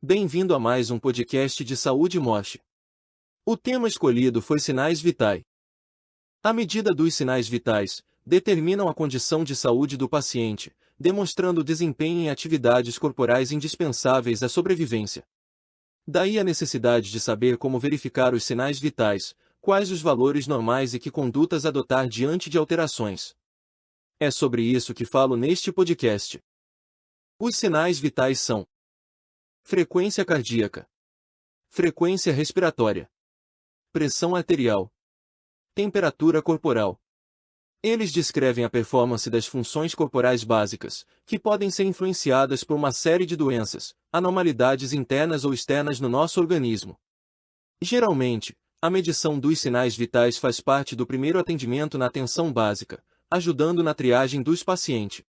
Bem-vindo a mais um podcast de Saúde e Morte. O tema escolhido foi sinais vitais. A medida dos sinais vitais determinam a condição de saúde do paciente, demonstrando desempenho em atividades corporais indispensáveis à sobrevivência. Daí a necessidade de saber como verificar os sinais vitais, quais os valores normais e que condutas adotar diante de alterações. É sobre isso que falo neste podcast. Os sinais vitais são: frequência cardíaca, frequência respiratória, pressão arterial, temperatura corporal. Eles descrevem a performance das funções corporais básicas, que podem ser influenciadas por uma série de doenças, anormalidades internas ou externas no nosso organismo. Geralmente, a medição dos sinais vitais faz parte do primeiro atendimento na atenção básica, ajudando na triagem dos pacientes.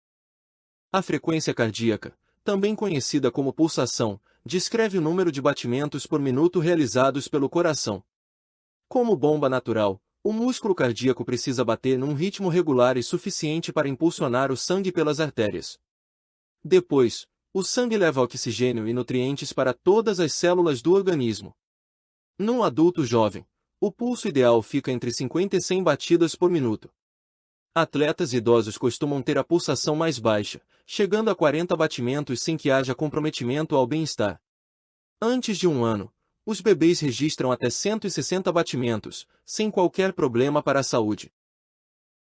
A frequência cardíaca, também conhecida como pulsação, descreve o número de batimentos por minuto realizados pelo coração. Como bomba natural, o músculo cardíaco precisa bater num ritmo regular e suficiente para impulsionar o sangue pelas artérias. Depois, o sangue leva oxigênio e nutrientes para todas as células do organismo. Num adulto jovem, o pulso ideal fica entre 50 e 100 batidas por minuto. Atletas idosos costumam ter a pulsação mais baixa, chegando a 40 batimentos sem que haja comprometimento ao bem-estar. Antes de um ano, os bebês registram até 160 batimentos, sem qualquer problema para a saúde.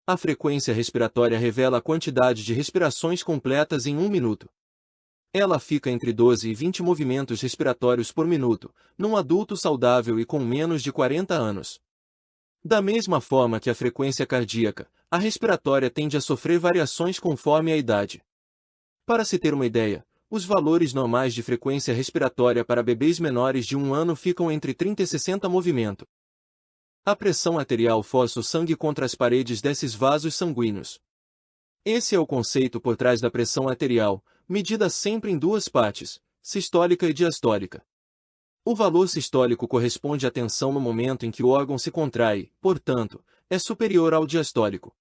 A frequência respiratória revela a quantidade de respirações completas em um minuto. Ela fica entre 12 e 20 movimentos respiratórios por minuto, num adulto saudável e com menos de 40 anos. Da mesma forma que a frequência cardíaca, a respiratória tende a sofrer variações conforme a idade. Para se ter uma ideia, os valores normais de frequência respiratória para bebês menores de 1 ano ficam entre 30 e 60 movimentos. A pressão arterial força o sangue contra as paredes desses vasos sanguíneos. Esse é o conceito por trás da pressão arterial, medida sempre em duas partes, sistólica e diastólica. O valor sistólico corresponde à tensão no momento em que o órgão se contrai, portanto, é superior ao diastólico.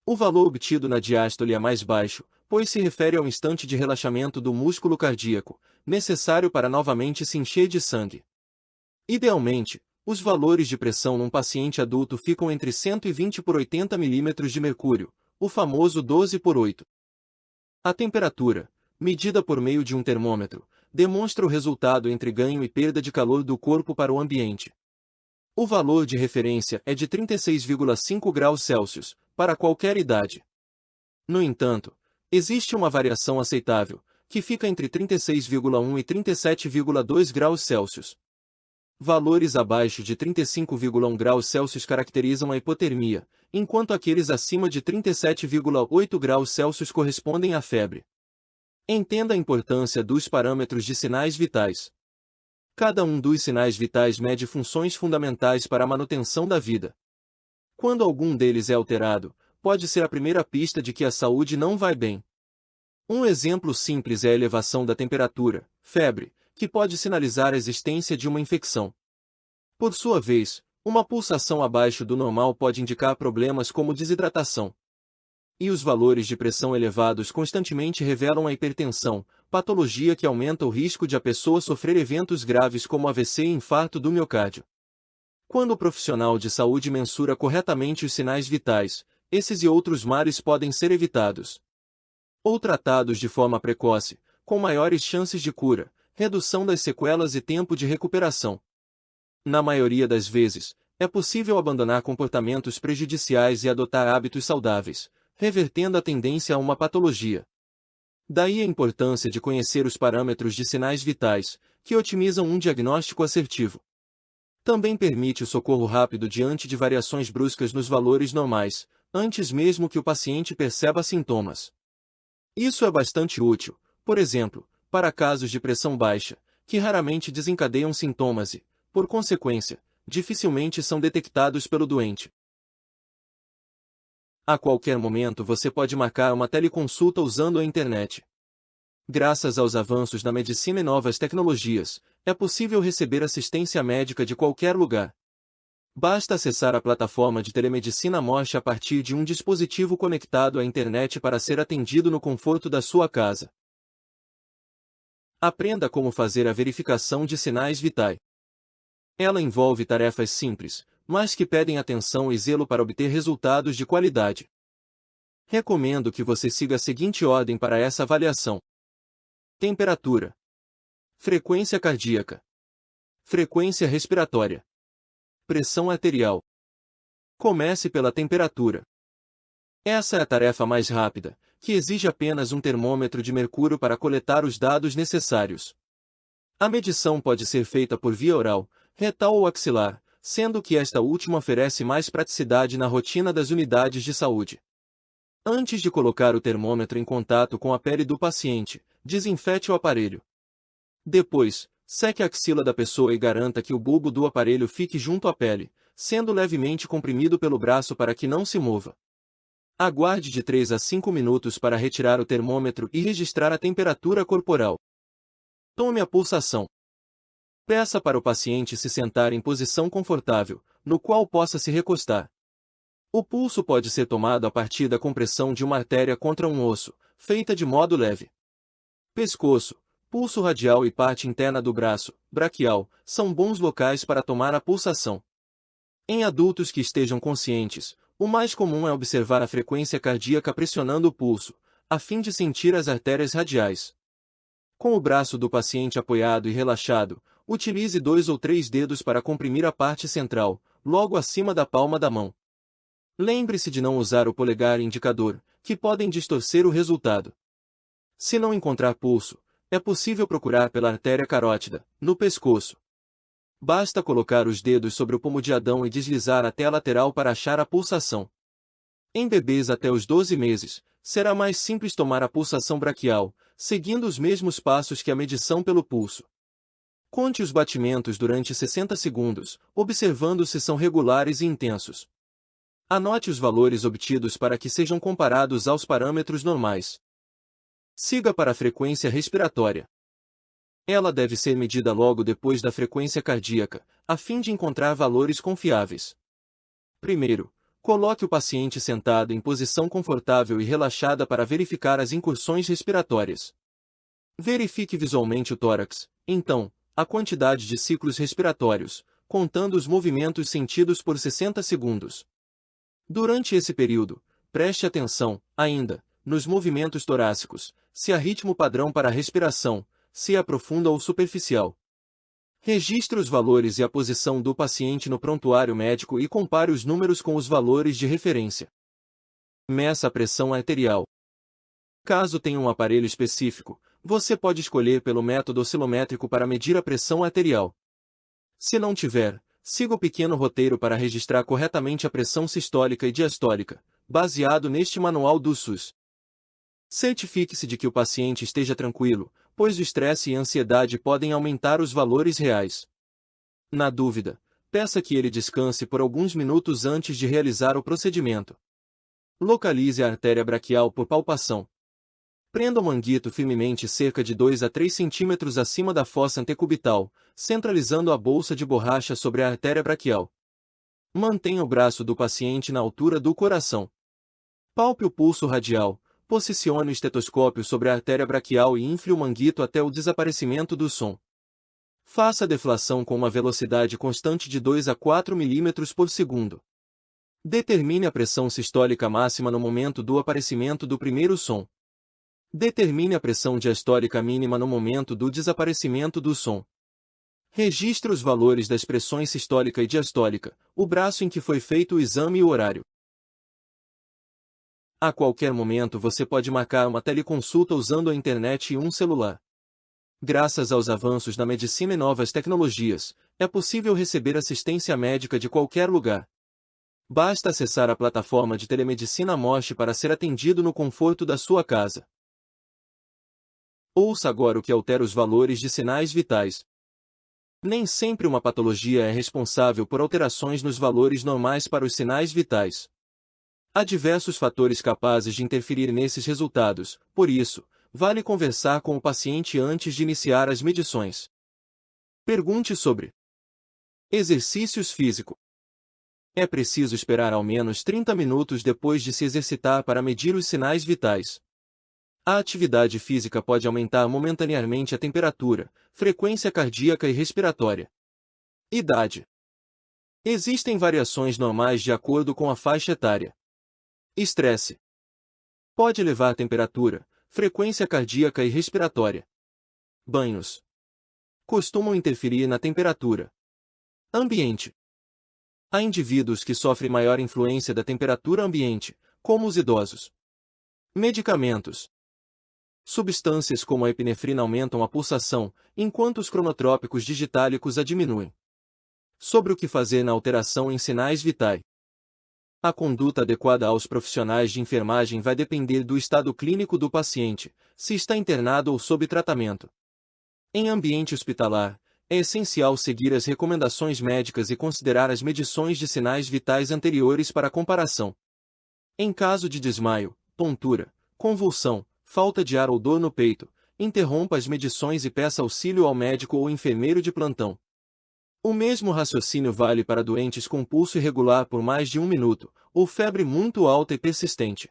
O valor obtido na diástole é mais baixo, pois se refere ao instante de relaxamento do músculo cardíaco, necessário para novamente se encher de sangue. Idealmente, os valores de pressão num paciente adulto ficam entre 120 por 80 mm de mercúrio, o famoso 12 por 8. A temperatura, medida por meio de um termômetro, demonstra o resultado entre ganho e perda de calor do corpo para o ambiente. O valor de referência é de 36,5 graus Celsius, para qualquer idade. No entanto, existe uma variação aceitável, que fica entre 36,1 e 37,2 graus Celsius. Valores abaixo de 35,1 graus Celsius caracterizam a hipotermia, enquanto aqueles acima de 37,8 graus Celsius correspondem à febre. Entenda a importância dos parâmetros de sinais vitais. Cada um dos sinais vitais mede funções fundamentais para a manutenção da vida. Quando algum deles é alterado, pode ser a primeira pista de que a saúde não vai bem. Um exemplo simples é a elevação da temperatura, febre, que pode sinalizar a existência de uma infecção. Por sua vez, uma pulsação abaixo do normal pode indicar problemas como desidratação. E os valores de pressão elevados constantemente revelam a hipertensão, patologia que aumenta o risco de a pessoa sofrer eventos graves como AVC e infarto do miocárdio. Quando o profissional de saúde mensura corretamente os sinais vitais, esses e outros males podem ser evitados. Ou tratados de forma precoce, com maiores chances de cura, redução das sequelas e tempo de recuperação. Na maioria das vezes, é possível abandonar comportamentos prejudiciais e adotar hábitos saudáveis, revertendo a tendência a uma patologia. Daí a importância de conhecer os parâmetros de sinais vitais, que otimizam um diagnóstico assertivo. Também permite o socorro rápido diante de variações bruscas nos valores normais, antes mesmo que o paciente perceba sintomas. Isso é bastante útil, por exemplo, para casos de pressão baixa, que raramente desencadeiam sintomas e, por consequência, dificilmente são detectados pelo doente. A qualquer momento você pode marcar uma teleconsulta usando a internet. Graças aos avanços na medicina e novas tecnologias, é possível receber assistência médica de qualquer lugar. Basta acessar a plataforma de telemedicina Morte a partir de um dispositivo conectado à internet para ser atendido no conforto da sua casa. Aprenda como fazer a verificação de sinais vitais. Ela envolve tarefas simples, mas que pedem atenção e zelo para obter resultados de qualidade. Recomendo que você siga a seguinte ordem para essa avaliação: temperatura, frequência cardíaca, frequência respiratória, pressão arterial. Comece pela temperatura. Essa é a tarefa mais rápida, que exige apenas um termômetro de mercúrio para coletar os dados necessários. A medição pode ser feita por via oral, retal ou axilar, sendo que esta última oferece mais praticidade na rotina das unidades de saúde. Antes de colocar o termômetro em contato com a pele do paciente, desinfete o aparelho. Depois, seque a axila da pessoa e garanta que o bulbo do aparelho fique junto à pele, sendo levemente comprimido pelo braço para que não se mova. Aguarde de 3 a 5 minutos para retirar o termômetro e registrar a temperatura corporal. Tome a pulsação. Peça para o paciente se sentar em posição confortável, no qual possa se recostar. O pulso pode ser tomado a partir da compressão de uma artéria contra um osso, feita de modo leve. Pescoço, pulso radial e parte interna do braço, braquial, são bons locais para tomar a pulsação. Em adultos que estejam conscientes, o mais comum é observar a frequência cardíaca pressionando o pulso, a fim de sentir as artérias radiais. Com o braço do paciente apoiado e relaxado, utilize 2 ou 3 dedos para comprimir a parte central, logo acima da palma da mão. Lembre-se de não usar o polegar e indicador, que podem distorcer o resultado. Se não encontrar pulso, é possível procurar pela artéria carótida, no pescoço. Basta colocar os dedos sobre o pomo de Adão e deslizar até a lateral para achar a pulsação. Em bebês até os 12 meses, será mais simples tomar a pulsação braquial, seguindo os mesmos passos que a medição pelo pulso. Conte os batimentos durante 60 segundos, observando se são regulares e intensos. Anote os valores obtidos para que sejam comparados aos parâmetros normais. Siga para a frequência respiratória. Ela deve ser medida logo depois da frequência cardíaca, a fim de encontrar valores confiáveis. Primeiro, coloque o paciente sentado em posição confortável e relaxada para verificar as incursões respiratórias. Verifique visualmente o tórax, então, a quantidade de ciclos respiratórios, contando os movimentos sentidos por 60 segundos. Durante esse período, preste atenção, ainda, nos movimentos torácicos, se há ritmo padrão para a respiração, se é profunda ou superficial. Registre os valores e a posição do paciente no prontuário médico e compare os números com os valores de referência. Meça a pressão arterial. Caso tenha um aparelho específico, você pode escolher pelo método oscilométrico para medir a pressão arterial. Se não tiver, siga o pequeno roteiro para registrar corretamente a pressão sistólica e diastólica, baseado neste manual do SUS. Certifique-se de que o paciente esteja tranquilo, pois o estresse e a ansiedade podem aumentar os valores reais. Na dúvida, peça que ele descanse por alguns minutos antes de realizar o procedimento. Localize a artéria braquial por palpação. Prenda o manguito firmemente cerca de 2 a 3 centímetros acima da fossa antecubital, centralizando a bolsa de borracha sobre a artéria braquial. Mantenha o braço do paciente na altura do coração. Palpe o pulso radial. Posicione o estetoscópio sobre a artéria braquial e infle o manguito até o desaparecimento do som. Faça a deflação com uma velocidade constante de 2 a 4 mm por segundo. Determine a pressão sistólica máxima no momento do aparecimento do primeiro som. Determine a pressão diastólica mínima no momento do desaparecimento do som. Registre os valores das pressões sistólica e diastólica, o braço em que foi feito o exame e o horário. A qualquer momento você pode marcar uma teleconsulta usando a internet e um celular. Graças aos avanços na medicina e novas tecnologias, é possível receber assistência médica de qualquer lugar. Basta acessar a plataforma de telemedicina Mosh para ser atendido no conforto da sua casa. Ouça agora o que altera os valores de sinais vitais. Nem sempre uma patologia é responsável por alterações nos valores normais para os sinais vitais. Há diversos fatores capazes de interferir nesses resultados, por isso, vale conversar com o paciente antes de iniciar as medições. Pergunte sobre exercícios físicos. É preciso esperar ao menos 30 minutos depois de se exercitar para medir os sinais vitais. A atividade física pode aumentar momentaneamente a temperatura, frequência cardíaca e respiratória. Idade. Existem variações normais de acordo com a faixa etária. Estresse. Pode elevar a temperatura, frequência cardíaca e respiratória. Banhos. Costumam interferir na temperatura. Ambiente. Há indivíduos que sofrem maior influência da temperatura ambiente, como os idosos. Medicamentos. Substâncias como a epinefrina aumentam a pulsação, enquanto os cronotrópicos digitálicos a diminuem. Sobre o que fazer na alteração em sinais vitais. A conduta adequada aos profissionais de enfermagem vai depender do estado clínico do paciente, se está internado ou sob tratamento. Em ambiente hospitalar, é essencial seguir as recomendações médicas e considerar as medições de sinais vitais anteriores para comparação. Em caso de desmaio, tontura, convulsão, falta de ar ou dor no peito, interrompa as medições e peça auxílio ao médico ou enfermeiro de plantão. O mesmo raciocínio vale para doentes com pulso irregular por mais de 1 minuto, ou febre muito alta e persistente.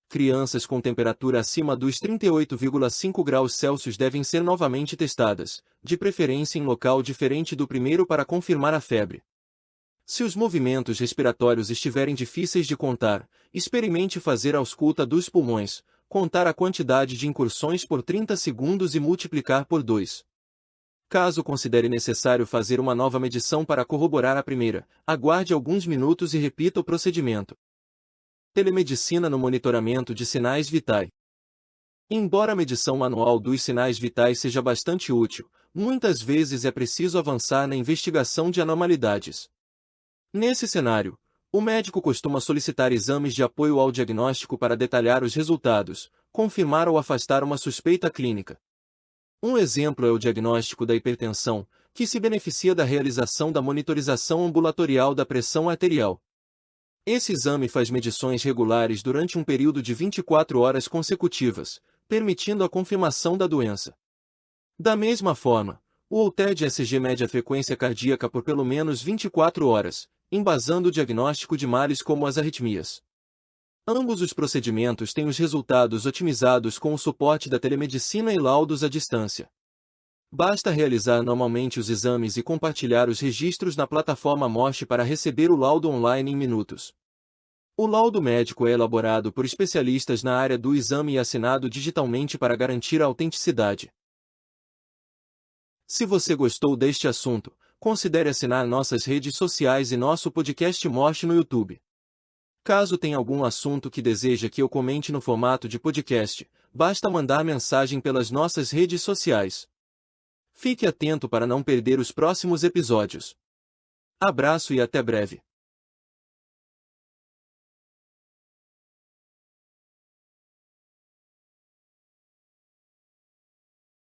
Crianças com temperatura acima dos 38,5 graus Celsius devem ser novamente testadas, de preferência em local diferente do primeiro para confirmar a febre. Se os movimentos respiratórios estiverem difíceis de contar, experimente fazer a ausculta dos pulmões, contar a quantidade de incursões por 30 segundos e multiplicar por 2. Caso considere necessário fazer uma nova medição para corroborar a primeira, aguarde alguns minutos e repita o procedimento. Telemedicina no monitoramento de sinais vitais. Embora a medição manual dos sinais vitais seja bastante útil, muitas vezes é preciso avançar na investigação de anormalidades. Nesse cenário, o médico costuma solicitar exames de apoio ao diagnóstico para detalhar os resultados, confirmar ou afastar uma suspeita clínica. Um exemplo é o diagnóstico da hipertensão, que se beneficia da realização da monitorização ambulatorial da pressão arterial. Esse exame faz medições regulares durante um período de 24 horas consecutivas, permitindo a confirmação da doença. Da mesma forma, o Holter-ECG mede a frequência cardíaca por pelo menos 24 horas, embasando o diagnóstico de males como as arritmias. Ambos os procedimentos têm os resultados otimizados com o suporte da telemedicina e laudos à distância. Basta realizar normalmente os exames e compartilhar os registros na plataforma Morse para receber o laudo online em minutos. O laudo médico é elaborado por especialistas na área do exame e assinado digitalmente para garantir a autenticidade. Se você gostou deste assunto, considere assinar nossas redes sociais e nosso podcast Morse no YouTube. Caso tenha algum assunto que deseja que eu comente no formato de podcast, basta mandar mensagem pelas nossas redes sociais. Fique atento para não perder os próximos episódios. Abraço e até breve.